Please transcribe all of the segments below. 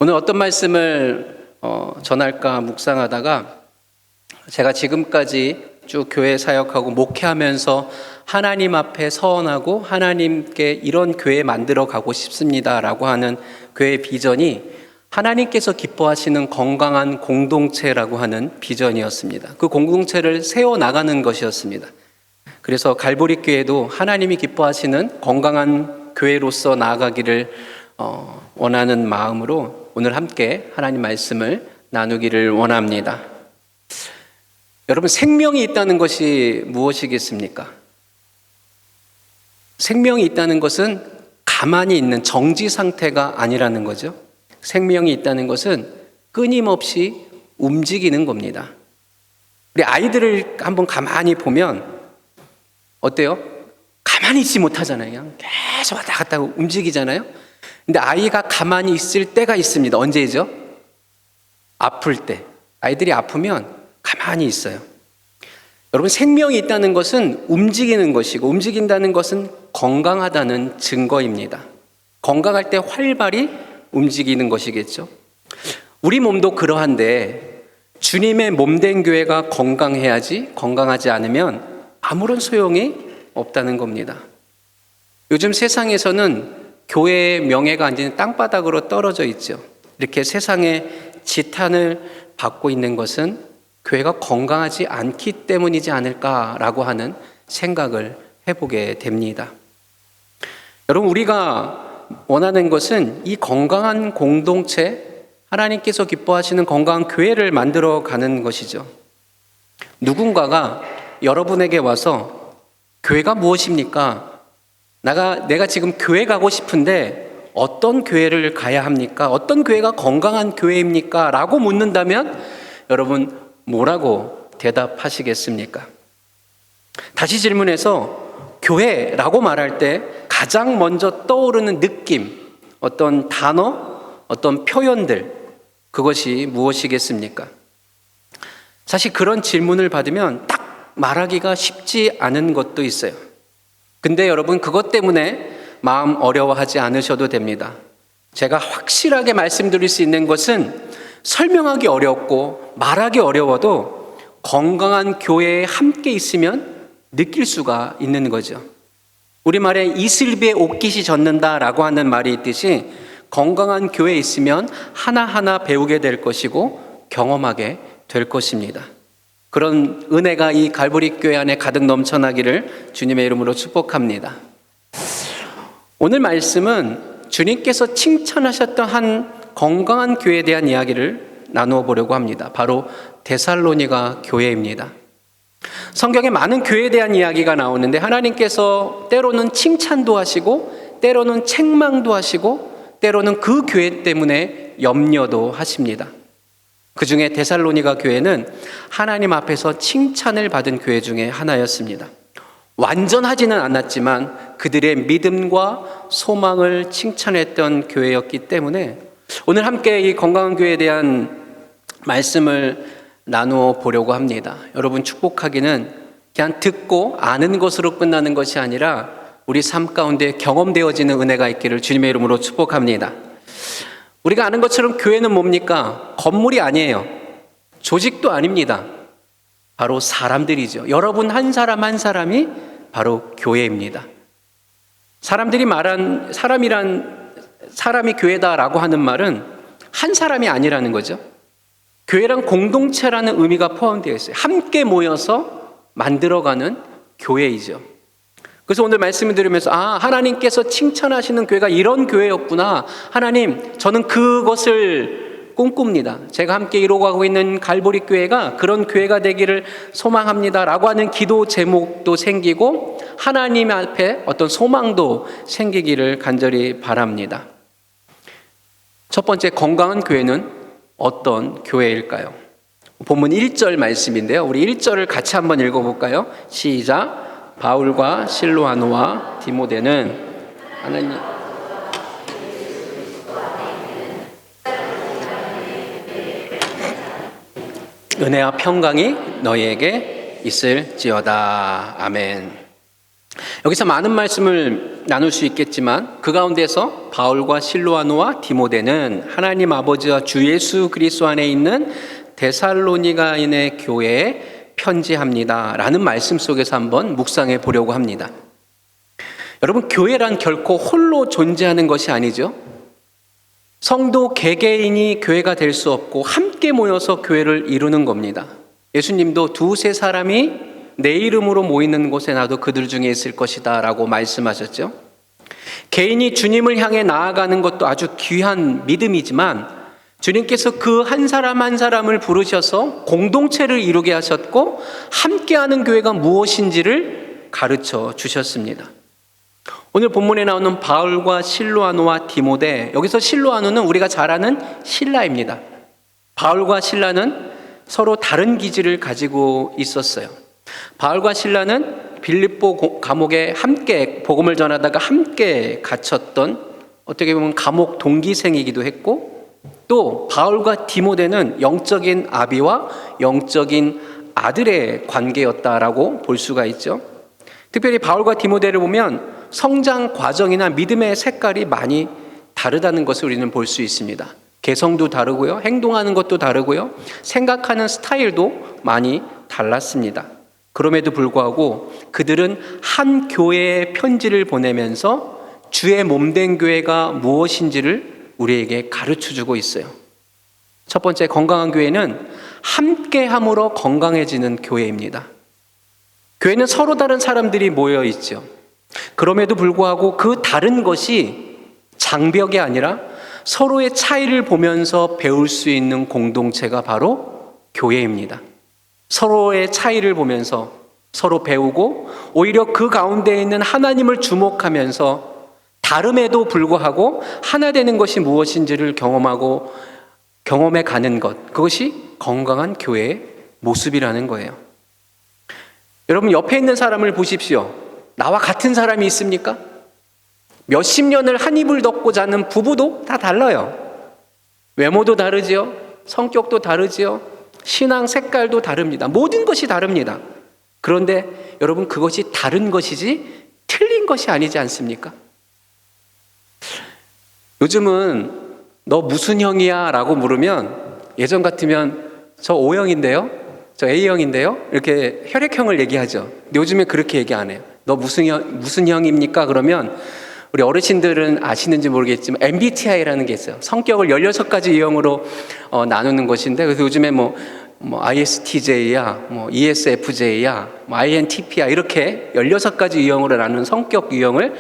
오늘 어떤 말씀을 전할까 묵상하다가 제가 지금까지 쭉 교회 사역하고 목회하면서 하나님 앞에 서원하고 하나님께 이런 교회 만들어 가고 싶습니다라고 하는 교회 비전이 하나님께서 기뻐하시는 건강한 공동체라고 하는 비전이었습니다. 그 공동체를 세워나가는 것이었습니다. 그래서 갈보리 교회도 하나님이 기뻐하시는 건강한 교회로서 나아가기를 원하는 마음으로 오늘 함께 하나님 말씀을 나누기를 원합니다. 여러분, 생명이 있다는 것이 무엇이겠습니까? 생명이 있다는 것은 가만히 있는 정지 상태가 아니라는 거죠. 생명이 있다는 것은 끊임없이 움직이는 겁니다. 우리 아이들을 한번 가만히 보면 어때요? 가만히 있지 못하잖아요. 그냥 계속 왔다 갔다 움직이잖아요. 근데 아이가 가만히 있을 때가 있습니다. 언제죠? 아플 때. 아이들이 아프면 가만히 있어요. 여러분, 생명이 있다는 것은 움직이는 것이고 움직인다는 것은 건강하다는 증거입니다. 건강할 때 활발히 움직이는 것이겠죠. 우리 몸도 그러한데 주님의 몸된 교회가 건강해야지 건강하지 않으면 아무런 소용이 없다는 겁니다. 요즘 세상에서는 교회의 명예가 완전히 땅바닥으로 떨어져 있죠. 이렇게 세상에 지탄을 받고 있는 것은 교회가 건강하지 않기 때문이지 않을까라고 하는 생각을 해보게 됩니다. 여러분, 우리가 원하는 것은 이 건강한 공동체, 하나님께서 기뻐하시는 건강한 교회를 만들어 가는 것이죠. 누군가가 여러분에게 와서 교회가 무엇입니까? 내가 지금 교회 가고 싶은데 어떤 교회를 가야 합니까? 어떤 교회가 건강한 교회입니까? 라고 묻는다면 여러분, 뭐라고 대답하시겠습니까? 다시 질문해서 교회라고 말할 때 가장 먼저 떠오르는 느낌, 어떤 단어, 어떤 표현들, 그것이 무엇이겠습니까? 사실 그런 질문을 받으면 딱 말하기가 쉽지 않은 것도 있어요. 근데 여러분, 그것 때문에 마음 어려워하지 않으셔도 됩니다. 제가 확실하게 말씀드릴 수 있는 것은 설명하기 어렵고 말하기 어려워도 건강한 교회에 함께 있으면 느낄 수가 있는 거죠. 우리말에 이슬비에 옷깃이 젖는다라고 하는 말이 있듯이 건강한 교회에 있으면 하나하나 배우게 될 것이고 경험하게 될 것입니다. 그런 은혜가 이 갈보리 교회 안에 가득 넘쳐나기를 주님의 이름으로 축복합니다. 오늘 말씀은 주님께서 칭찬하셨던 한 건강한 교회에 대한 이야기를 나누어 보려고 합니다. 바로 데살로니가 교회입니다. 성경에 많은 교회에 대한 이야기가 나오는데 하나님께서 때로는 칭찬도 하시고 때로는 책망도 하시고 때로는 그 교회 때문에 염려도 하십니다. 그 중에 데살로니가 교회는 하나님 앞에서 칭찬을 받은 교회 중에 하나였습니다. 완전하지는 않았지만 그들의 믿음과 소망을 칭찬했던 교회였기 때문에 오늘 함께 이 건강한 교회에 대한 말씀을 나누어 보려고 합니다. 여러분, 축복하기는 그냥 듣고 아는 것으로 끝나는 것이 아니라 우리 삶 가운데 경험되어지는 은혜가 있기를 주님의 이름으로 축복합니다. 우리가 아는 것처럼 교회는 뭡니까? 건물이 아니에요. 조직도 아닙니다. 바로 사람들이죠. 여러분 한 사람 한 사람이 바로 교회입니다. 사람들이 말한 사람이 교회다라고 하는 말은 한 사람이 아니라는 거죠. 교회란 공동체라는 의미가 포함되어 있어요. 함께 모여서 만들어가는 교회이죠. 그래서 오늘 말씀을 들으면서 하나님께서 칭찬하시는 교회가 이런 교회였구나. 하나님, 저는 그것을 꿈꿉니다. 제가 함께 이루어가고 있는 갈보리 교회가 그런 교회가 되기를 소망합니다 라고 하는 기도 제목도 생기고 하나님 앞에 어떤 소망도 생기기를 간절히 바랍니다. 첫 번째, 건강한 교회는 어떤 교회일까요? 본문 1절 말씀인데요. 우리 1절을 같이 한번 읽어볼까요? 시작. 바울과 실로아노와 디모데는 하나님 은혜와 평강이 너희에게 있을지어다. 아멘. 여기서 많은 말씀을 나눌 수 있겠지만 그 가운데서 바울과 실로아노와 디모데는 하나님 아버지와 주 예수 그리스도 안에 있는 데살로니가인의 교회에 편지합니다 라는 말씀 속에서 한번 묵상해 보려고 합니다. 여러분, 교회란 결코 홀로 존재하는 것이 아니죠. 성도 개개인이 교회가 될 수 없고 함께 모여서 교회를 이루는 겁니다. 예수님도 두세 사람이 내 이름으로 모이는 곳에 나도 그들 중에 있을 것이다 라고 말씀하셨죠. 개인이 주님을 향해 나아가는 것도 아주 귀한 믿음이지만 주님께서 그 한 사람 한 사람을 부르셔서 공동체를 이루게 하셨고 함께하는 교회가 무엇인지를 가르쳐 주셨습니다. 오늘 본문에 나오는 바울과 실로아노와 디모데, 여기서 실로아노는 우리가 잘 아는 실라입니다. 바울과 실라는 서로 다른 기질을 가지고 있었어요. 바울과 실라는 빌립보 감옥에 함께 복음을 전하다가 함께 갇혔던 어떻게 보면 감옥 동기생이기도 했고, 또 바울과 디모데는 영적인 아비와 영적인 아들의 관계였다라고 볼 수가 있죠. 특별히 바울과 디모데를 보면 성장 과정이나 믿음의 색깔이 많이 다르다는 것을 우리는 볼 수 있습니다. 개성도 다르고요, 행동하는 것도 다르고요, 생각하는 스타일도 많이 달랐습니다. 그럼에도 불구하고 그들은 한 교회에 편지를 보내면서 주의 몸된 교회가 무엇인지를 우리에게 가르쳐주고 있어요. 첫 번째, 건강한 교회는 함께함으로 건강해지는 교회입니다. 교회는 서로 다른 사람들이 모여 있죠. 그럼에도 불구하고 그 다른 것이 장벽이 아니라 서로의 차이를 보면서 배울 수 있는 공동체가 바로 교회입니다. 서로의 차이를 보면서 서로 배우고 오히려 그 가운데 있는 하나님을 주목하면서 다름에도 불구하고 하나 되는 것이 무엇인지를 경험해 가는 것, 그것이 건강한 교회의 모습이라는 거예요. 여러분, 옆에 있는 사람을 보십시오. 나와 같은 사람이 있습니까? 몇십 년을 한 이불 덮고 자는 부부도 다 달라요. 외모도 다르지요, 성격도 다르지요, 신앙 색깔도 다릅니다. 모든 것이 다릅니다. 그런데 여러분, 그것이 다른 것이지 틀린 것이 아니지 않습니까? 요즘은 너 무슨 형이야? 라고 물으면 예전 같으면 저 O형인데요? 저 A형인데요? 이렇게 혈액형을 얘기하죠. 근데 요즘에 그렇게 얘기 안 해요. 너 무슨 형입니까? 그러면 우리 어르신들은 아시는지 모르겠지만 MBTI라는 게 있어요. 성격을 16가지 유형으로 나누는 것인데, 그래서 요즘에 뭐 ISTJ야, ESFJ야, INTP야, 이렇게 16가지 유형으로 나누는 성격 유형을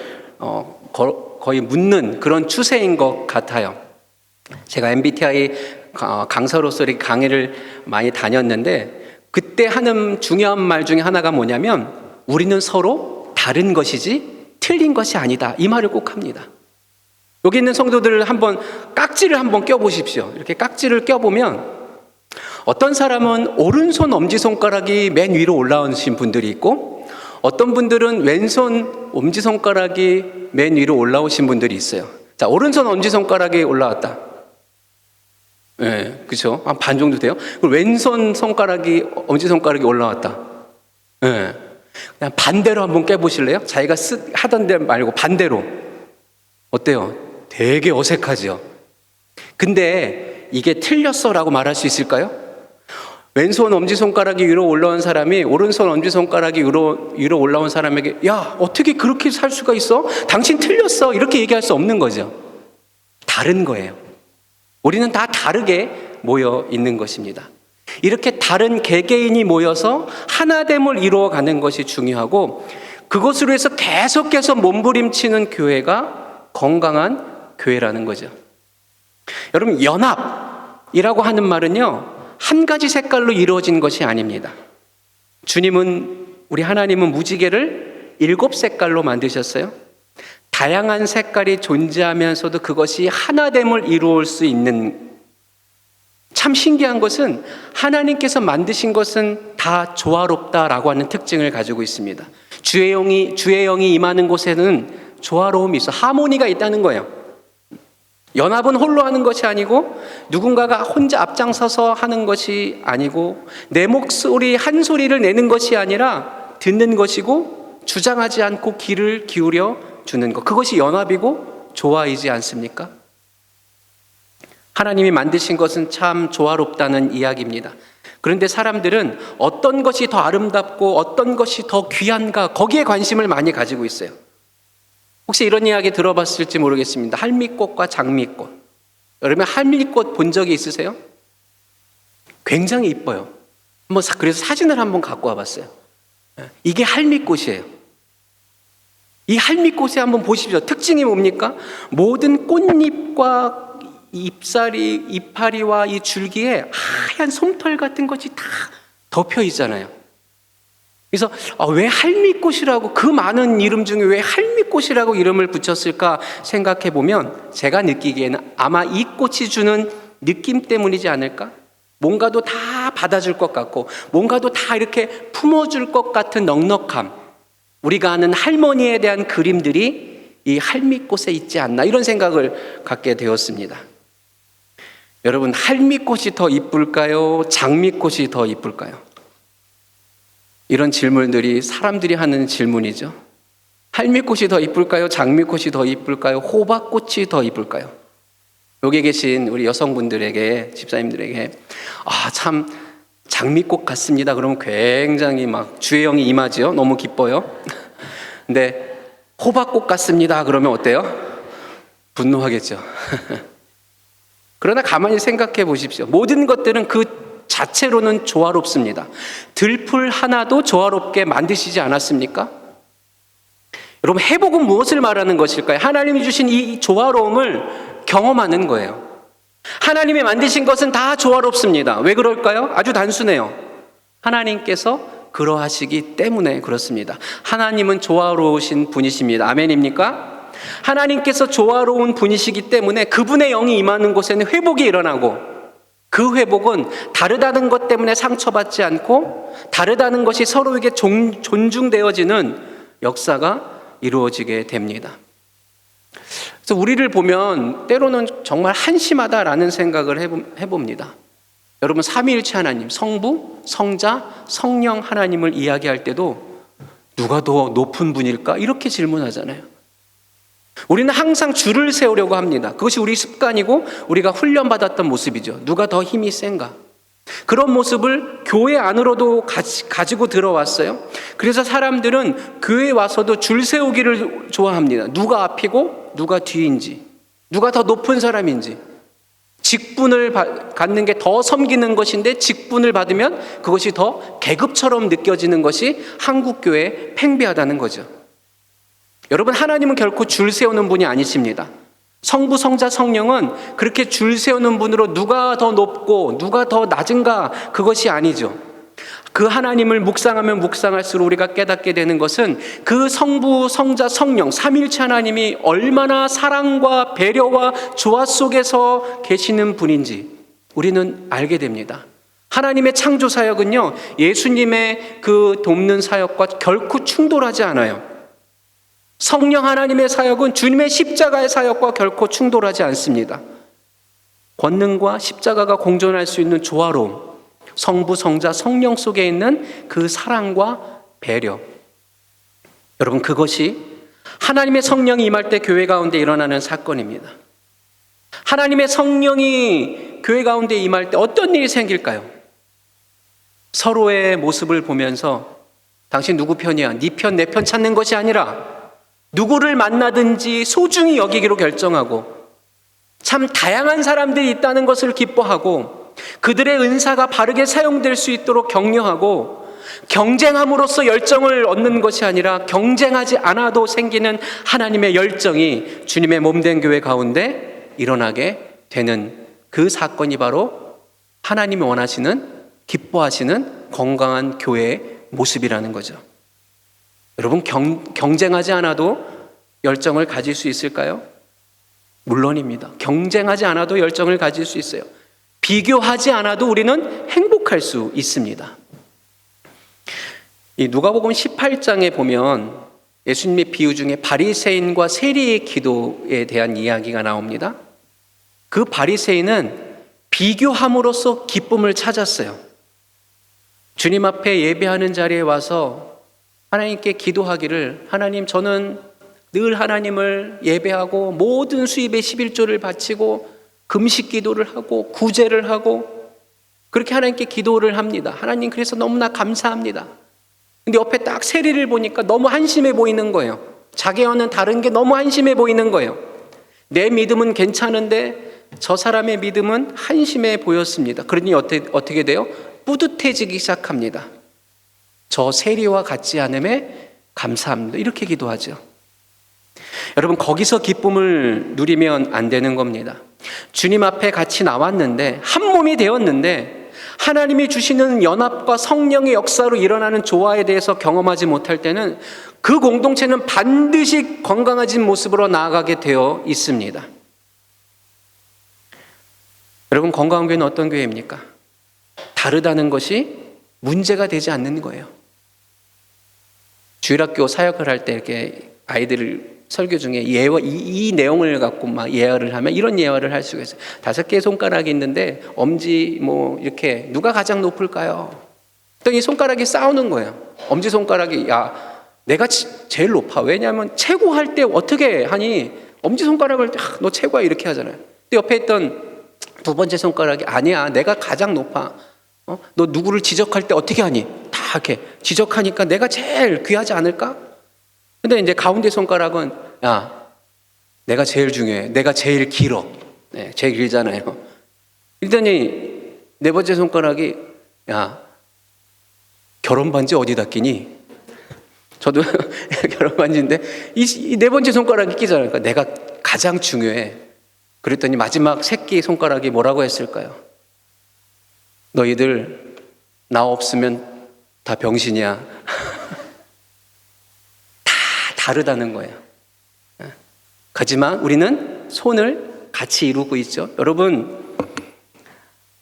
거의 묻는 그런 추세인 것 같아요. 제가 MBTI 강사로서 이렇게 강의를 많이 다녔는데 그때 하는 중요한 말 중에 하나가 뭐냐면 우리는 서로 다른 것이지 틀린 것이 아니다, 이 말을 꼭 합니다. 여기 있는 성도들을 한번 깍지를 한번 껴보십시오. 이렇게 깍지를 껴보면 어떤 사람은 오른손 엄지손가락이 맨 위로 올라오신 분들이 있고 어떤 분들은 왼손 엄지손가락이 맨 위로 올라오신 분들이 있어요. 자, 오른손 엄지손가락이 올라왔다. 네, 그렇죠. 한 반 정도 돼요. 왼손 엄지손가락이 올라왔다. 네. 그냥 반대로 한번 깨보실래요? 자기가 하던 데 말고 반대로. 어때요? 되게 어색하죠. 근데 이게 틀렸어 라고 말할 수 있을까요? 왼손 엄지손가락이 위로 올라온 사람이 오른손 엄지손가락이 위로 올라온 사람에게 야, 어떻게 그렇게 살 수가 있어? 당신 틀렸어, 이렇게 얘기할 수 없는 거죠. 다른 거예요. 우리는 다 다르게 모여 있는 것입니다. 이렇게 다른 개개인이 모여서 하나됨을 이루어가는 것이 중요하고, 그것으로 해서 계속해서 몸부림치는 교회가 건강한 교회라는 거죠. 여러분, 연합이라고 하는 말은요, 한 가지 색깔로 이루어진 것이 아닙니다. 우리 하나님은 무지개를 7색깔로 만드셨어요. 다양한 색깔이 존재하면서도 그것이 하나됨을 이루을 수 있는, 참 신기한 것은 하나님께서 만드신 것은 다 조화롭다라고 하는 특징을 가지고 있습니다. 주의 영이 임하는 곳에는 조화로움이 있어, 하모니가 있다는 거예요. 연합은 홀로 하는 것이 아니고 누군가가 혼자 앞장서서 하는 것이 아니고 내 목소리 한 소리를 내는 것이 아니라 듣는 것이고 주장하지 않고 귀를 기울여 주는 것, 그것이 연합이고 조화이지 않습니까? 하나님이 만드신 것은 참 조화롭다는 이야기입니다. 그런데 사람들은 어떤 것이 더 아름답고 어떤 것이 더 귀한가, 거기에 관심을 많이 가지고 있어요. 혹시 이런 이야기 들어봤을지 모르겠습니다. 할미꽃과 장미꽃. 여러분 할미꽃 본 적이 있으세요? 굉장히 이뻐요. 그래서 사진을 한번 갖고 와봤어요. 이게 할미꽃이에요. 이 할미꽃에 한번 보십시오. 특징이 뭡니까? 모든 꽃잎과 잎사리, 이파리와 이 줄기에 하얀 솜털 같은 것이 다 덮여 있잖아요. 그래서 왜 할미꽃이라고, 그 많은 이름 중에 왜 할미꽃이라고 이름을 붙였을까 생각해 보면 제가 느끼기에는 아마 이 꽃이 주는 느낌 때문이지 않을까? 뭔가도 다 받아줄 것 같고 뭔가도 다 이렇게 품어줄 것 같은 넉넉함, 우리가 아는 할머니에 대한 그림들이 이 할미꽃에 있지 않나, 이런 생각을 갖게 되었습니다. 여러분, 할미꽃이 더 이쁠까요? 장미꽃이 더 이쁠까요? 이런 질문들이 사람들이 하는 질문이죠. 할미꽃이 더 이쁠까요? 장미꽃이 더 이쁠까요? 호박꽃이 더 이쁠까요? 여기 계신 우리 여성분들에게, 집사님들에게 참 장미꽃 같습니다 그러면 굉장히 막 주의 영이 임하지요. 너무 기뻐요. 근데 호박꽃 같습니다 그러면 어때요? 분노하겠죠. 그러나 가만히 생각해 보십시오. 모든 것들은 그 자체로는 조화롭습니다. 들풀 하나도 조화롭게 만드시지 않았습니까? 여러분, 회복은 무엇을 말하는 것일까요? 하나님이 주신 이 조화로움을 경험하는 거예요. 하나님이 만드신 것은 다 조화롭습니다. 왜 그럴까요? 아주 단순해요. 하나님께서 그러하시기 때문에 그렇습니다. 하나님은 조화로우신 분이십니다. 아멘입니까? 하나님께서 조화로운 분이시기 때문에 그분의 영이 임하는 곳에는 회복이 일어나고, 그 회복은 다르다는 것 때문에 상처받지 않고 다르다는 것이 서로에게 존중되어지는 역사가 이루어지게 됩니다. 그래서 우리를 보면 때로는 정말 한심하다라는 생각을 해봅니다. 여러분, 삼위일체 하나님, 성부, 성자, 성령 하나님을 이야기할 때도 누가 더 높은 분일까? 이렇게 질문하잖아요. 우리는 항상 줄을 세우려고 합니다. 그것이 우리 습관이고 우리가 훈련받았던 모습이죠. 누가 더 힘이 센가? 그런 모습을 교회 안으로도 가지고 들어왔어요. 그래서 사람들은 교회에 와서도 줄 세우기를 좋아합니다. 누가 앞이고 누가 뒤인지, 누가 더 높은 사람인지. 직분을 갖는 게 더 섬기는 것인데 직분을 받으면 그것이 더 계급처럼 느껴지는 것이 한국교회의 팽배하다는 거죠. 여러분, 하나님은 결코 줄 세우는 분이 아니십니다. 성부, 성자, 성령은 그렇게 줄 세우는 분으로 누가 더 높고 누가 더 낮은가, 그것이 아니죠. 그 하나님을 묵상하면 묵상할수록 우리가 깨닫게 되는 것은 그 성부, 성자, 성령, 삼일체 하나님이 얼마나 사랑과 배려와 조화 속에서 계시는 분인지 우리는 알게 됩니다. 하나님의 창조 사역은요, 예수님의 그 돕는 사역과 결코 충돌하지 않아요. 성령 하나님의 사역은 주님의 십자가의 사역과 결코 충돌하지 않습니다. 권능과 십자가가 공존할 수 있는 조화로움, 성부, 성자, 성령 속에 있는 그 사랑과 배려, 여러분, 그것이 하나님의 성령이 임할 때 교회 가운데 일어나는 사건입니다. 하나님의 성령이 교회 가운데 임할 때 어떤 일이 생길까요? 서로의 모습을 보면서 당신 누구 편이야? 네 편, 내 편 찾는 것이 아니라 누구를 만나든지 소중히 여기기로 결정하고, 참 다양한 사람들이 있다는 것을 기뻐하고 그들의 은사가 바르게 사용될 수 있도록 격려하고, 경쟁함으로써 열정을 얻는 것이 아니라 경쟁하지 않아도 생기는 하나님의 열정이 주님의 몸된 교회 가운데 일어나게 되는 그 사건이 바로 하나님이 원하시는, 기뻐하시는 건강한 교회의 모습이라는 거죠. 여러분, 경쟁하지 않아도 열정을 가질 수 있을까요? 물론입니다. 경쟁하지 않아도 열정을 가질 수 있어요. 비교하지 않아도 우리는 행복할 수 있습니다. 이 누가복음 18장에 보면 예수님의 비유 중에 바리새인과 세리의 기도에 대한 이야기가 나옵니다. 그 바리새인은 비교함으로써 기쁨을 찾았어요. 주님 앞에 예배하는 자리에 와서 하나님께 기도하기를, 하나님, 저는 늘 하나님을 예배하고 모든 수입의 11조를 바치고 금식 기도를 하고 구제를 하고 그렇게 하나님께 기도를 합니다. 하나님 그래서 너무나 감사합니다. 근데 옆에 딱 세리를 보니까 너무 한심해 보이는 거예요. 자기와는 다른 게 너무 한심해 보이는 거예요. 내 믿음은 괜찮은데 저 사람의 믿음은 한심해 보였습니다. 그러니 어떻게 돼요? 뿌듯해지기 시작합니다. 저 세리와 같지 않음에 감사합니다. 이렇게 기도하죠. 여러분, 거기서 기쁨을 누리면 안 되는 겁니다. 주님 앞에 같이 나왔는데, 한 몸이 되었는데 하나님이 주시는 연합과 성령의 역사로 일어나는 조화에 대해서 경험하지 못할 때는 그 공동체는 반드시 건강해진 모습으로 나아가게 되어 있습니다. 여러분, 건강한 교회는 어떤 교회입니까? 다르다는 것이 문제가 되지 않는 거예요. 주일학교 사역을 할 때 이렇게 아이들 설교 중에 이 내용을 갖고 막 예화를 하면 이런 예화를 할 수가 있어요. 5개의 손가락이 있는데 엄지 이렇게 누가 가장 높을까요? 그랬더니 손가락이 싸우는 거예요. 엄지 손가락이 내가 제일 높아. 왜냐하면 최고 할 때 어떻게 하니? 엄지 손가락을 너 최고야 이렇게 하잖아요. 근데 옆에 있던 두 번째 손가락이 아니야. 내가 가장 높아. 너 누구를 지적할 때 어떻게 하니? 다 이렇게 지적하니까 내가 제일 귀하지 않을까? 근데 이제 가운데 손가락은 내가 제일 중요해. 내가 제일 길어. 네, 제일 길잖아요. 그랬더니 네 번째 손가락이 결혼 반지 어디다 끼니? 저도 결혼 반지인데 이 네 번째 손가락이 끼잖아요. 그러니까 내가 가장 중요해. 그랬더니 마지막 새끼 손가락이 뭐라고 했을까요? 너희들 나 없으면 다 병신이야. 다 다르다는 거예요. 하지만 우리는 손을 같이 이루고 있죠. 여러분,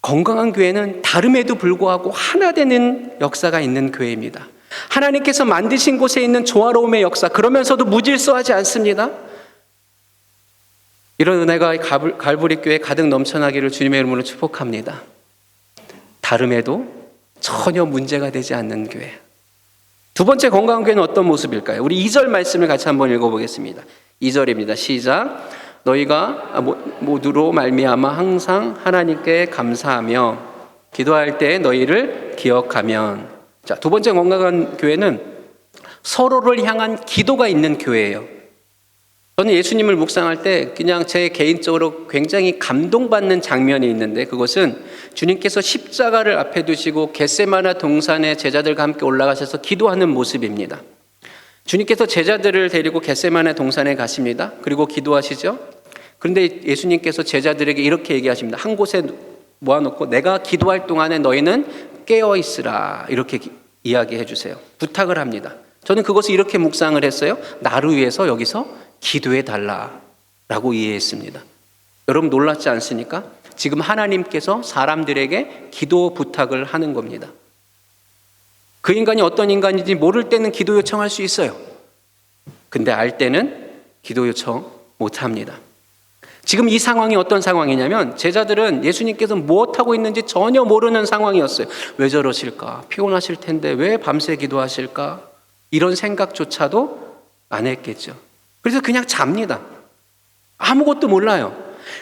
건강한 교회는 다름에도 불구하고 하나 되는 역사가 있는 교회입니다. 하나님께서 만드신 곳에 있는 조화로움의 역사, 그러면서도 무질서하지 않습니다. 이런 은혜가 갈보리 교회에 가득 넘쳐나기를 주님의 이름으로 축복합니다. 다름에도 전혀 문제가 되지 않는 교회. 두 번째 건강한 교회는 어떤 모습일까요? 우리 2절 말씀을 같이 한번 읽어보겠습니다. 2절입니다. 시작. 너희가 모두로 말미암아 항상 하나님께 감사하며 기도할 때 너희를 기억하면. 자, 두 번째 건강한 교회는 서로를 향한 기도가 있는 교회예요. 저는 예수님을 묵상할 때 그냥 제 개인적으로 굉장히 감동받는 장면이 있는데, 그것은 주님께서 십자가를 앞에 두시고 겟세마네 동산에 제자들과 함께 올라가셔서 기도하는 모습입니다. 주님께서 제자들을 데리고 겟세마네 동산에 가십니다. 그리고 기도하시죠. 그런데 예수님께서 제자들에게 이렇게 얘기하십니다. 한 곳에 모아놓고 내가 기도할 동안에 너희는 깨어 있으라, 이렇게 이야기해 주세요. 부탁을 합니다. 저는 그것을 이렇게 묵상을 했어요. 나를 위해서 여기서 기도해 달라라고 이해했습니다. 여러분, 놀랍지 않습니까? 지금 하나님께서 사람들에게 기도 부탁을 하는 겁니다. 그 인간이 어떤 인간인지 모를 때는 기도 요청할 수 있어요. 근데 알 때는 기도 요청 못합니다. 지금 이 상황이 어떤 상황이냐면, 제자들은 예수님께서 무엇하고 있는지 전혀 모르는 상황이었어요. 왜 저러실까? 피곤하실 텐데 왜 밤새 기도하실까? 이런 생각조차도 안 했겠죠. 그래서 그냥 잡니다. 아무것도 몰라요.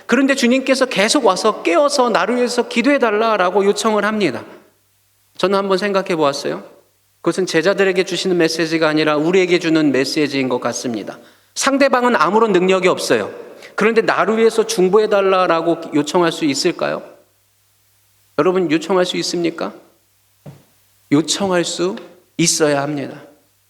그런데 주님께서 계속 와서 깨워서 나를 위해서 기도해달라고 요청을 합니다. 저는 한번 생각해 보았어요. 그것은 제자들에게 주시는 메시지가 아니라 우리에게 주는 메시지인 것 같습니다. 상대방은 아무런 능력이 없어요. 그런데 나를 위해서 중보해달라고 요청할 수 있을까요? 여러분, 요청할 수 있습니까? 요청할 수 있어야 합니다.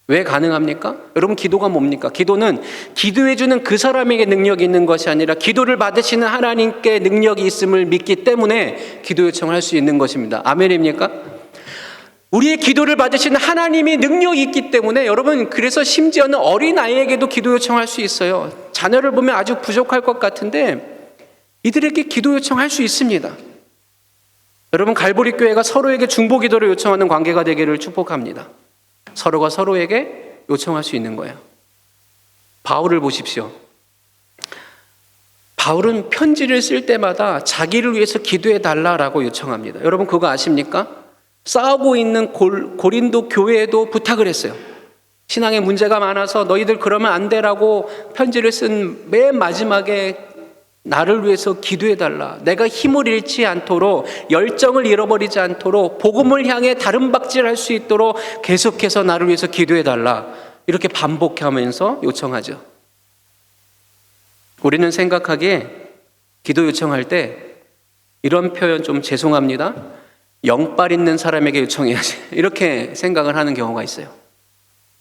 왜 가능합니까? 여러분, 기도가 뭡니까? 기도는 기도해주는 그 사람에게 능력이 있는 것이 아니라 기도를 받으시는 하나님께 능력이 있음을 믿기 때문에 기도 요청을 할 수 있는 것입니다. 아멘입니까? 우리의 기도를 받으시는 하나님이 능력이 있기 때문에, 여러분, 그래서 심지어는 어린아이에게도 기도 요청할 수 있어요. 자녀를 보면 아주 부족할 것 같은데 이들에게 기도 요청할 수 있습니다. 여러분, 갈보리 교회가 서로에게 중보 기도를 요청하는 관계가 되기를 축복합니다. 서로가 서로에게 요청할 수 있는 거예요. 바울을 보십시오. 바울은 편지를 쓸 때마다 자기를 위해서 기도해 달라고 요청합니다. 여러분, 그거 아십니까? 싸우고 있는 고린도 교회에도 부탁을 했어요. 신앙에 문제가 많아서 너희들 그러면 안 되라고 편지를 쓴 맨 마지막에 나를 위해서 기도해달라. 내가 힘을 잃지 않도록, 열정을 잃어버리지 않도록, 복음을 향해 다른 박질할 수 있도록 계속해서 나를 위해서 기도해달라. 이렇게 반복하면서 요청하죠. 우리는 생각하기에 기도 요청할 때 이런 표현 좀 죄송합니다. 영빨 있는 사람에게 요청해야지. 이렇게 생각을 하는 경우가 있어요.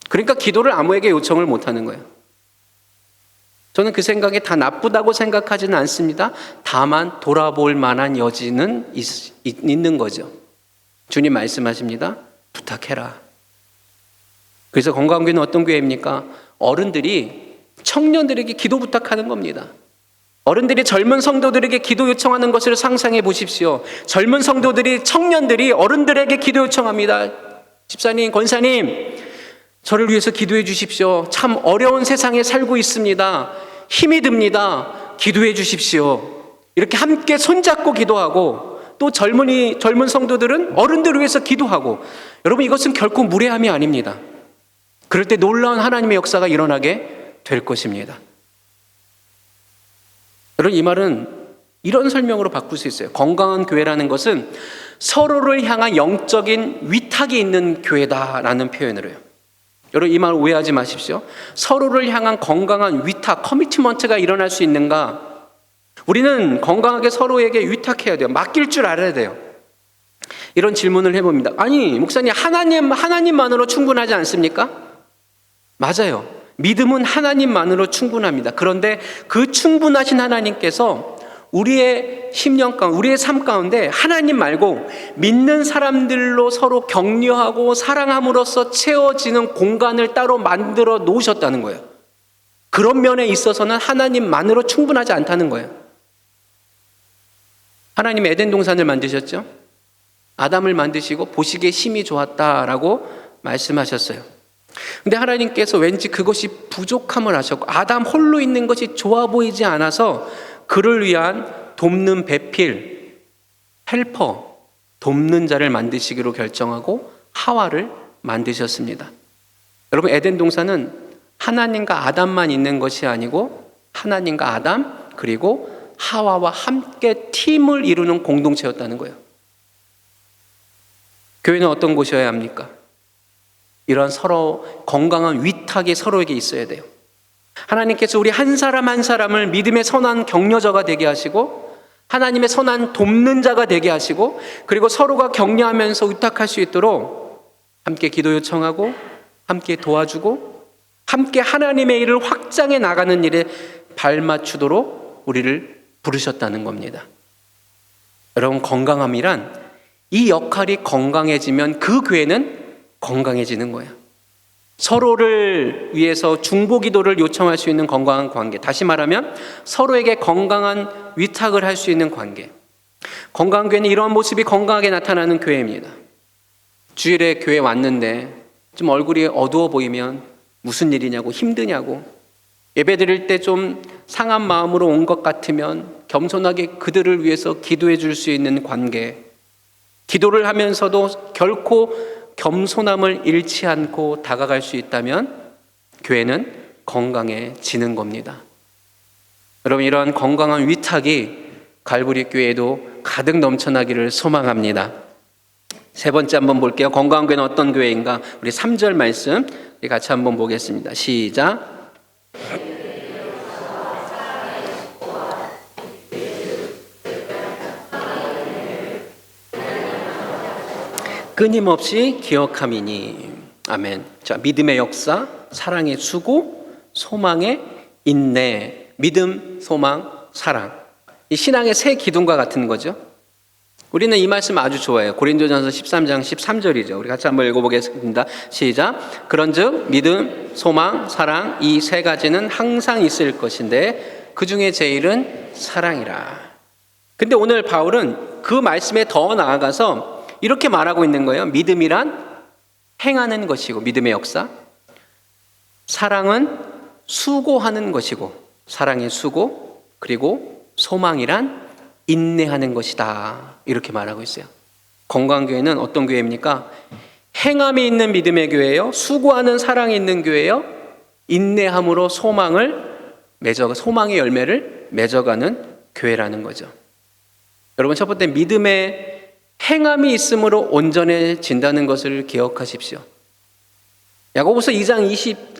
그러니까 기도를 아무에게 요청을 못하는 거예요. 저는 그 생각이 다 나쁘다고 생각하지는 않습니다. 다만 돌아볼 만한 여지는 있는 거죠. 주님 말씀하십니다. 부탁해라. 그래서 건강교회는 어떤 교회입니까? 어른들이 청년들에게 기도 부탁하는 겁니다. 어른들이 젊은 성도들에게 기도 요청하는 것을 상상해 보십시오. 젊은 성도들이, 청년들이 어른들에게 기도 요청합니다. 집사님, 권사님, 저를 위해서 기도해 주십시오. 참 어려운 세상에 살고 있습니다. 힘이 듭니다. 기도해 주십시오. 이렇게 함께 손잡고 기도하고, 또 젊은 성도들은 어른들을 위해서 기도하고. 여러분, 이것은 결코 무례함이 아닙니다. 그럴 때 놀라운 하나님의 역사가 일어나게 될 것입니다. 여러분, 이 말은 이런 설명으로 바꿀 수 있어요. 건강한 교회라는 것은 서로를 향한 영적인 위탁이 있는 교회다라는 표현을 해요. 여러분, 이 말 오해하지 마십시오. 서로를 향한 건강한 위탁, 커미트먼트가 일어날 수 있는가? 우리는 건강하게 서로에게 위탁해야 돼요. 맡길 줄 알아야 돼요. 이런 질문을 해봅니다. 아니, 목사님, 하나님만으로 충분하지 않습니까? 맞아요. 믿음은 하나님만으로 충분합니다. 그런데 그 충분하신 하나님께서 우리의 심령 가운데, 우리의 삶 가운데 하나님 말고 믿는 사람들로 서로 격려하고 사랑함으로써 채워지는 공간을 따로 만들어 놓으셨다는 거예요. 그런 면에 있어서는 하나님만으로 충분하지 않다는 거예요. 하나님 에덴 동산을 만드셨죠? 아담을 만드시고 보시기에 심히 좋았다라고 말씀하셨어요. 근데 하나님께서 왠지 그것이 부족함을 하셨고, 아담 홀로 있는 것이 좋아 보이지 않아서 그를 위한 돕는 배필, 헬퍼, 돕는 자를 만드시기로 결정하고 하와를 만드셨습니다. 여러분, 에덴 동산은 하나님과 아담만 있는 것이 아니고 하나님과 아담 그리고 하와와 함께 팀을 이루는 공동체였다는 거예요. 교회는 어떤 곳이어야 합니까? 이런 서로 건강한 위탁이 서로에게 있어야 돼요. 하나님께서 우리 한 사람 한 사람을 믿음의 선한 격려자가 되게 하시고, 하나님의 선한 돕는 자가 되게 하시고, 그리고 서로가 격려하면서 위탁할 수 있도록 함께 기도 요청하고, 함께 도와주고, 함께 하나님의 일을 확장해 나가는 일에 발맞추도록 우리를 부르셨다는 겁니다. 여러분, 건강함이란 이 역할이 건강해지면 그 교회는 건강해지는 거예요. 서로를 위해서 중보기도를 요청할 수 있는 건강한 관계, 다시 말하면 서로에게 건강한 위탁을 할 수 있는 관계. 건강한 교회는 이런 모습이 건강하게 나타나는 교회입니다. 주일에 교회 왔는데 좀 얼굴이 어두워 보이면 무슨 일이냐고, 힘드냐고, 예배 드릴 때 좀 상한 마음으로 온 것 같으면 겸손하게 그들을 위해서 기도해 줄 수 있는 관계, 기도를 하면서도 결코 겸손함을 잃지 않고 다가갈 수 있다면 교회는 건강해지는 겁니다. 여러분, 이러한 건강한 위탁이 갈보리 교회에도 가득 넘쳐나기를 소망합니다. 세 번째 한번 볼게요. 건강한 교회는 어떤 교회인가? 우리 3절 말씀 같이 한번 보겠습니다. 시작. 끊임없이 기억함이니. 아멘. 자, 믿음의 역사, 사랑의 수고, 소망의 인내. 믿음, 소망, 사랑. 이 신앙의 세 기둥과 같은 거죠. 우리는 이 말씀 아주 좋아해요. 고린도전서 13장 13절이죠. 우리 같이 한번 읽어보겠습니다. 시작. 그런즉 믿음, 소망, 사랑 이 세 가지는 항상 있을 것인데 그 중에 제일은 사랑이라. 근데 오늘 바울은 그 말씀에 더 나아가서 이렇게 말하고 있는 거예요. 믿음이란 행하는 것이고, 믿음의 역사. 사랑은 수고하는 것이고, 사랑의 수고. 그리고 소망이란 인내하는 것이다. 이렇게 말하고 있어요. 건강교회는 어떤 교회입니까? 행함이 있는 믿음의 교회요, 수고하는 사랑이 있는 교회요, 인내함으로 소망의 열매를 맺어가는 교회라는 거죠. 여러분, 첫 번째 믿음의 행함이 있으므로 온전해진다는 것을 기억하십시오. 야고보서 2장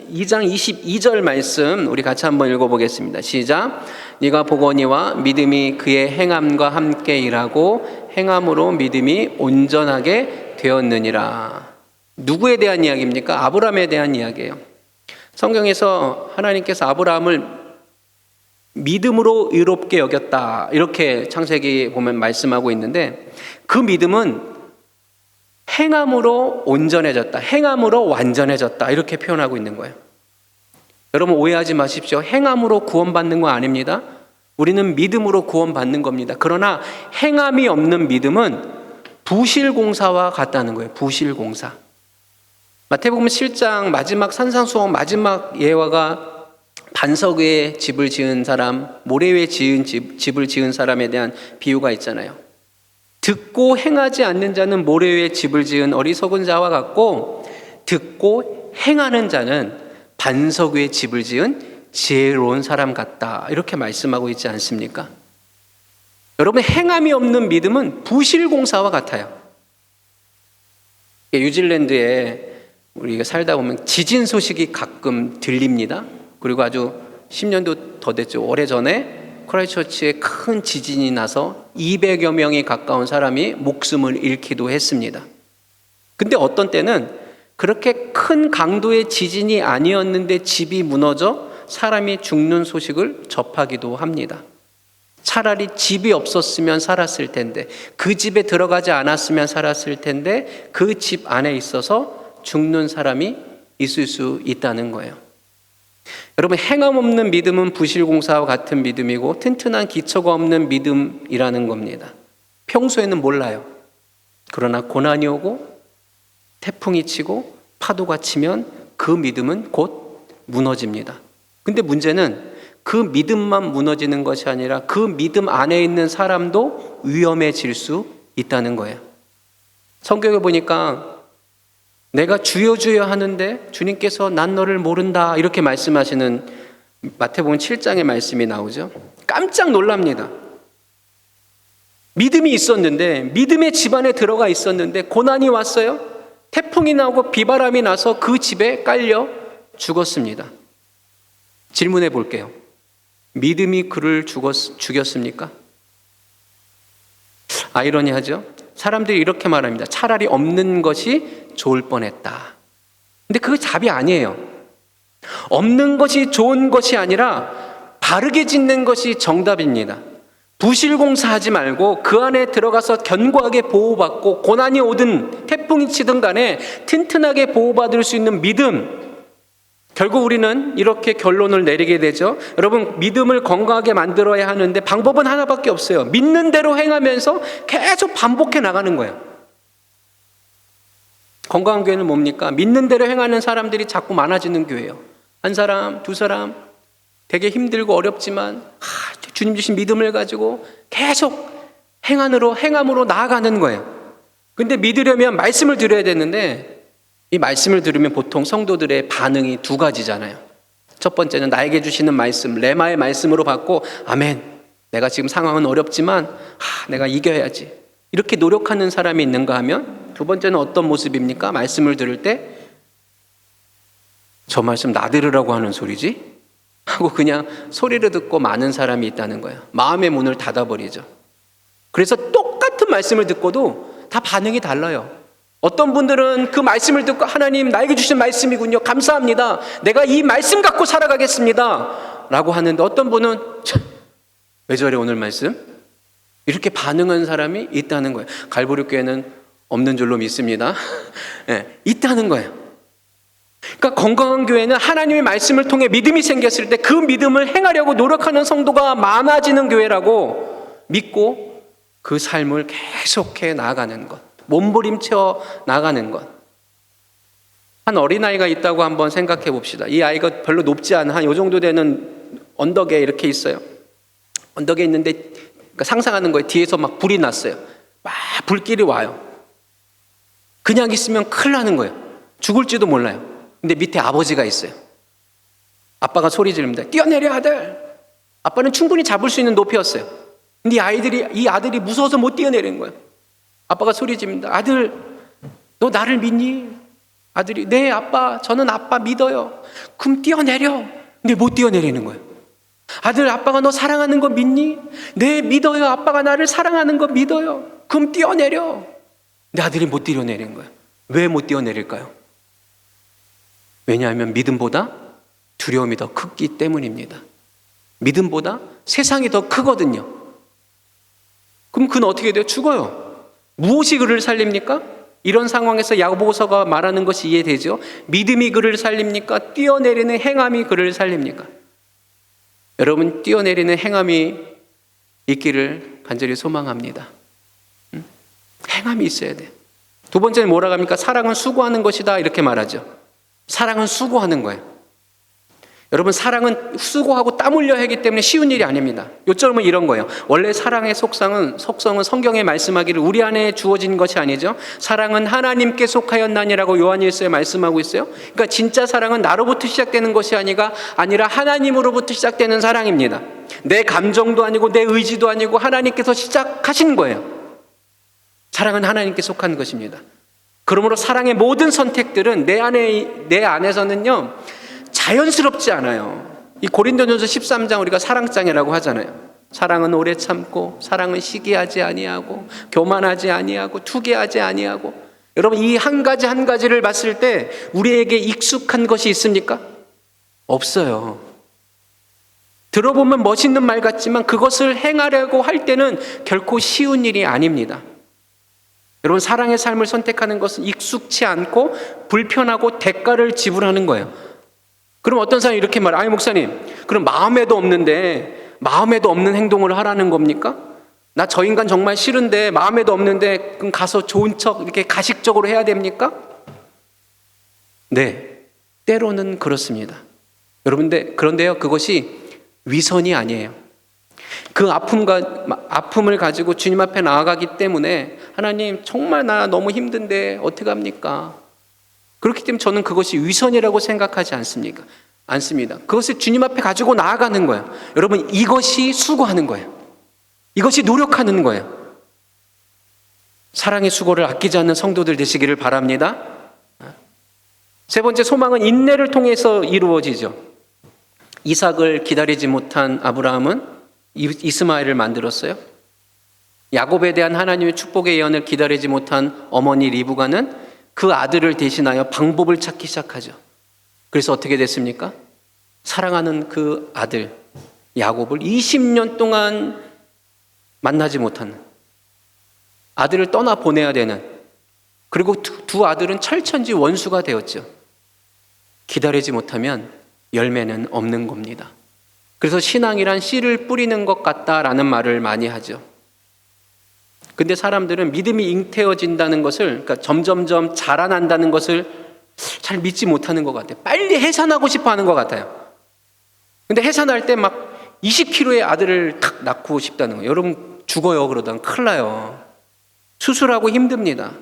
22절 말씀 우리 같이 한번 읽어보겠습니다. 시작. 네가 보거니와 믿음이 그의 행함과 함께 일하고 행함으로 믿음이 온전하게 되었느니라. 누구에 대한 이야기입니까? 아브라함에 대한 이야기예요. 성경에서 하나님께서 아브라함을 믿음으로 의롭게 여겼다, 이렇게 창세기 보면 말씀하고 있는데, 그 믿음은 행함으로 온전해졌다, 행함으로 완전해졌다, 이렇게 표현하고 있는 거예요. 여러분, 오해하지 마십시오. 행함으로 구원받는 거 아닙니다. 우리는 믿음으로 구원받는 겁니다. 그러나 행함이 없는 믿음은 부실공사와 같다는 거예요. 부실공사. 마태복음 7장 마지막 산상수훈 마지막 예화가 반석 위에 집을 지은 사람, 모래 위에 집을 지은 사람에 대한 비유가 있잖아요. 듣고 행하지 않는 자는 모래 위에 집을 지은 어리석은 자와 같고, 듣고 행하는 자는 반석 위에 집을 지은 지혜로운 사람 같다, 이렇게 말씀하고 있지 않습니까? 여러분, 행함이 없는 믿음은 부실공사와 같아요. 뉴질랜드에 우리가 살다 보면 지진 소식이 가끔 들립니다. 그리고 아주 10년도 더 됐죠. 오래전에 크라이스처치에 큰 지진이 나서 200여 명이 가까운 사람이 목숨을 잃기도 했습니다. 근데 어떤 때는 그렇게 큰 강도의 지진이 아니었는데 집이 무너져 사람이 죽는 소식을 접하기도 합니다. 차라리 집이 없었으면 살았을 텐데, 그 집에 들어가지 않았으면 살았을 텐데, 그 집 안에 있어서 죽는 사람이 있을 수 있다는 거예요. 여러분, 행함 없는 믿음은 부실공사와 같은 믿음이고 튼튼한 기초가 없는 믿음이라는 겁니다. 평소에는 몰라요. 그러나 고난이 오고 태풍이 치고 파도가 치면 그 믿음은 곧 무너집니다. 근데 문제는 그 믿음만 무너지는 것이 아니라 그 믿음 안에 있는 사람도 위험해질 수 있다는 거예요. 성경에 보니까 내가 주여 주여 하는데 주님께서 난 너를 모른다, 이렇게 말씀하시는 마태복음 7장의 말씀이 나오죠. 깜짝 놀랍니다. 믿음이 있었는데, 믿음의 집안에 들어가 있었는데 고난이 왔어요. 태풍이 나오고 비바람이 나서 그 집에 깔려 죽었습니다. 질문해 볼게요. 믿음이 그를 죽였습니까? 아이러니하죠? 사람들이 이렇게 말합니다. 차라리 없는 것이 좋을 뻔했다. 근데 그게 답이 아니에요. 없는 것이 좋은 것이 아니라 바르게 짓는 것이 정답입니다. 부실공사하지 말고 그 안에 들어가서 견고하게 보호받고, 고난이 오든 태풍이 치든 간에 튼튼하게 보호받을 수 있는 믿음, 결국 우리는 이렇게 결론을 내리게 되죠. 여러분, 믿음을 건강하게 만들어야 하는데 방법은 하나밖에 없어요. 믿는 대로 행하면서 계속 반복해 나가는 거예요. 건강한 교회는 뭡니까? 믿는 대로 행하는 사람들이 자꾸 많아지는 교회예요. 한 사람, 두 사람, 되게 힘들고 어렵지만 주님 주신 믿음을 가지고 계속 행함으로 나아가는 거예요. 근데 믿으려면 말씀을 들어야 되는데, 이 말씀을 들으면 보통 성도들의 반응이 두 가지잖아요. 첫 번째는 나에게 주시는 말씀, 레마의 말씀으로 받고 아멘, 내가 지금 상황은 어렵지만 내가 이겨야지, 이렇게 노력하는 사람이 있는가 하면, 두 번째는 어떤 모습입니까? 말씀을 들을 때 저 말씀 나 들으라고 하는 소리지? 하고 그냥 소리를 듣고 마는 사람이 있다는 거예요. 마음의 문을 닫아버리죠. 그래서 똑같은 말씀을 듣고도 다 반응이 달라요. 어떤 분들은 그 말씀을 듣고 하나님 나에게 주신 말씀이군요, 감사합니다, 내가 이 말씀 갖고 살아가겠습니다 라고 하는데, 어떤 분은 왜 저래 오늘 말씀? 이렇게 반응하는 사람이 있다는 거예요. 갈보리 교회는 없는 줄로 믿습니다. 네, 있다는 거예요. 그러니까 건강한 교회는 하나님의 말씀을 통해 믿음이 생겼을 때 그 믿음을 행하려고 노력하는 성도가 많아지는 교회라고 믿고 그 삶을 계속해 나아가는 것, 몸부림쳐 나가는 것. 한 어린아이가 있다고 한번 생각해 봅시다. 이 아이가 별로 높지 않은 한 요 정도 되는 언덕에 이렇게 있어요. 언덕에 있는데, 그러니까 상상하는 거예요. 뒤에서 막 불이 났어요. 막 불길이 와요. 그냥 있으면 큰일 나는 거예요. 죽을지도 몰라요. 근데 밑에 아버지가 있어요. 아빠가 소리 지릅니다. 뛰어내려 아들. 아빠는 충분히 잡을 수 있는 높이였어요. 근데 이 아들이 무서워서 못 뛰어내리는 거예요. 아빠가 소리 지릅니다. 아들, 너 나를 믿니? 아들이, 네 아빠, 저는 아빠 믿어요. 그럼 뛰어내려. 근데 못 뛰어내리는 거예요. 아들, 아빠가 너 사랑하는 거 믿니? 네 믿어요. 아빠가 나를 사랑하는 거 믿어요. 그럼 뛰어내려. 근데 아들이 못 뛰어내리는 거예요. 왜 못 뛰어내릴까요? 왜냐하면 믿음보다 두려움이 더 크기 때문입니다. 믿음보다 세상이 더 크거든요. 그럼 그는 어떻게 돼요? 죽어요. 무엇이 그를 살립니까? 이런 상황에서 야고보서가 말하는 것이 이해되죠. 믿음이 그를 살립니까? 뛰어내리는 행함이 그를 살립니까? 여러분, 뛰어내리는 행함이 있기를 간절히 소망합니다. 행함이 있어야 돼요. 두 번째는 뭐라고 합니까? 사랑은 수고하는 것이다, 이렇게 말하죠. 사랑은 수고하는 거예요. 여러분, 사랑은 수고하고 땀 흘려야 하기 때문에 쉬운 일이 아닙니다. 요점은 이런 거예요. 원래 사랑의 속성은 성경에 말씀하기를 우리 안에 주어진 것이 아니죠. 사랑은 하나님께 속하였나니라고 요한일서에 말씀하고 있어요. 그러니까 진짜 사랑은 나로부터 시작되는 것이 아니라 하나님으로부터 시작되는 사랑입니다. 내 감정도 아니고 내 의지도 아니고 하나님께서 시작하신 거예요. 사랑은 하나님께 속한 것입니다. 그러므로 사랑의 모든 선택들은 내 안에서는요, 자연스럽지 않아요. 이 고린도전서 13장 우리가 사랑장이라고 하잖아요. 사랑은 오래 참고, 사랑은 시기하지 아니하고, 교만하지 아니하고, 투기하지 아니하고. 여러분, 이 한 가지 한 가지를 봤을 때 우리에게 익숙한 것이 있습니까? 없어요. 들어보면 멋있는 말 같지만 그것을 행하려고 할 때는 결코 쉬운 일이 아닙니다. 여러분, 사랑의 삶을 선택하는 것은 익숙치 않고 불편하고 대가를 지불하는 거예요. 그럼 어떤 사람이 이렇게 말해요. 아니 목사님, 그럼 마음에도 없는 행동을 하라는 겁니까? 나 저 인간 정말 싫은데 마음에도 없는데 그럼 가서 좋은 척 이렇게 가식적으로 해야 됩니까? 네, 때로는 그렇습니다. 여러분들, 그런데요, 그것이 위선이 아니에요. 그 아픔을 가지고 주님 앞에 나아가기 때문에 하나님, 정말 나 너무 힘든데 어떡합니까? 그렇기 때문에 저는 그것이 위선이라고 생각하지 않습니다. 그것을 주님 앞에 가지고 나아가는 거예요. 여러분, 이것이 수고하는 거예요. 이것이 노력하는 거예요. 사랑의 수고를 아끼지 않는 성도들 되시기를 바랍니다. 세 번째, 소망은 인내를 통해서 이루어지죠. 이삭을 기다리지 못한 아브라함은 이스마엘을 만들었어요. 야곱에 대한 하나님의 축복의 예언을 기다리지 못한 어머니 리브가는 그 아들을 대신하여 방법을 찾기 시작하죠. 그래서 어떻게 됐습니까? 사랑하는 그 아들 야곱을 20년 동안 만나지 못하는, 아들을 떠나 보내야 되는, 그리고 두 아들은 철천지 원수가 되었죠. 기다리지 못하면 열매는 없는 겁니다. 그래서 신앙이란 씨를 뿌리는 것 같다라는 말을 많이 하죠. 근데 사람들은 믿음이 잉태어진다는 것을, 그러니까 점점점 자라난다는 것을 잘 믿지 못하는 것 같아요. 빨리 해산하고 싶어 하는 것 같아요. 근데 해산할 때 막 20kg의 아들을 탁 낳고 싶다는 거예요. 여러분, 죽어요. 그러다가 큰일 나요. 수술하고 힘듭니다.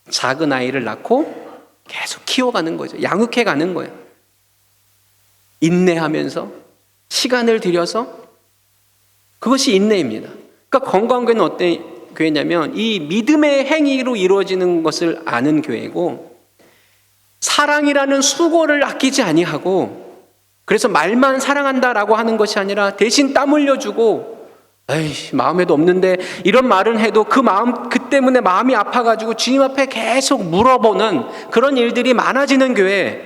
작은 아이를 낳고 계속 키워가는 거죠. 양육해가는 거예요. 인내하면서 시간을 들여서, 그것이 인내입니다. 그러니까 건강한 교회는 어떤 교회냐면 이 믿음의 행위로 이루어지는 것을 아는 교회고, 사랑이라는 수고를 아끼지 아니하고, 그래서 말만 사랑한다라고 하는 것이 아니라 대신 땀 흘려주고, 에이 마음에도 없는데 이런 말은 해도 그 때문에 마음이 아파가지고 주님 앞에 계속 물어보는 그런 일들이 많아지는 교회,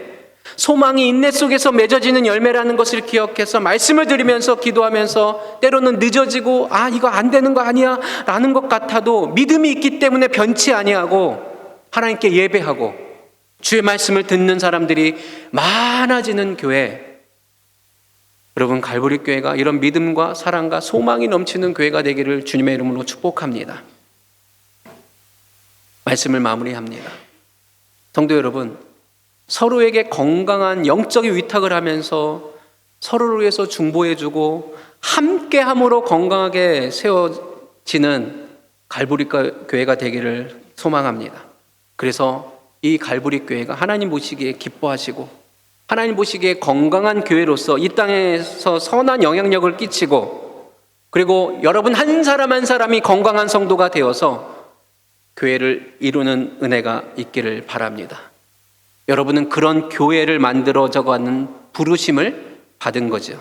소망이 인내 속에서 맺어지는 열매라는 것을 기억해서 말씀을 드리면서 기도하면서, 때로는 늦어지고 이거 안 되는 거 아니야 라는 것 같아도 믿음이 있기 때문에 변치 아니하고 하나님께 예배하고 주의 말씀을 듣는 사람들이 많아지는 교회. 여러분, 갈보리 교회가 이런 믿음과 사랑과 소망이 넘치는 교회가 되기를 주님의 이름으로 축복합니다. 말씀을 마무리합니다. 성도 여러분, 서로에게 건강한 영적인 위탁을 하면서 서로를 위해서 중보해주고 함께함으로 건강하게 세워지는 갈보리 교회가 되기를 소망합니다. 그래서 이 갈보리 교회가 하나님 보시기에 기뻐하시고 하나님 보시기에 건강한 교회로서 이 땅에서 선한 영향력을 끼치고 그리고 여러분 한 사람 한 사람이 건강한 성도가 되어서 교회를 이루는 은혜가 있기를 바랍니다. 여러분은 그런 교회를 만들어져가는 부르심을 받은 거죠.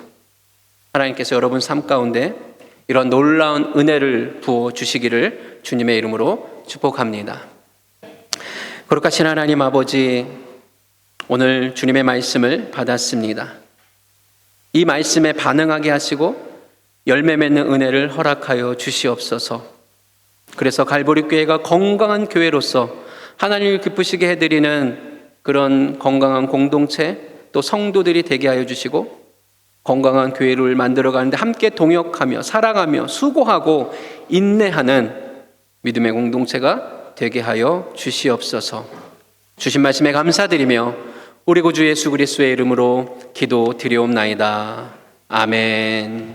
하나님께서 여러분 삶 가운데 이런 놀라운 은혜를 부어주시기를 주님의 이름으로 축복합니다. 거룩하신 하나님 아버지, 오늘 주님의 말씀을 받았습니다. 이 말씀에 반응하게 하시고 열매 맺는 은혜를 허락하여 주시옵소서. 그래서 갈보리 교회가 건강한 교회로서 하나님을 기쁘시게 해드리는 그런 건강한 공동체 또 성도들이 되게 하여 주시고 건강한 교회를 만들어가는데 함께 동역하며 사랑하며 수고하고 인내하는 믿음의 공동체가 되게 하여 주시옵소서. 주신 말씀에 감사드리며 우리 구주 예수 그리스도의 이름으로 기도드리옵나이다. 아멘.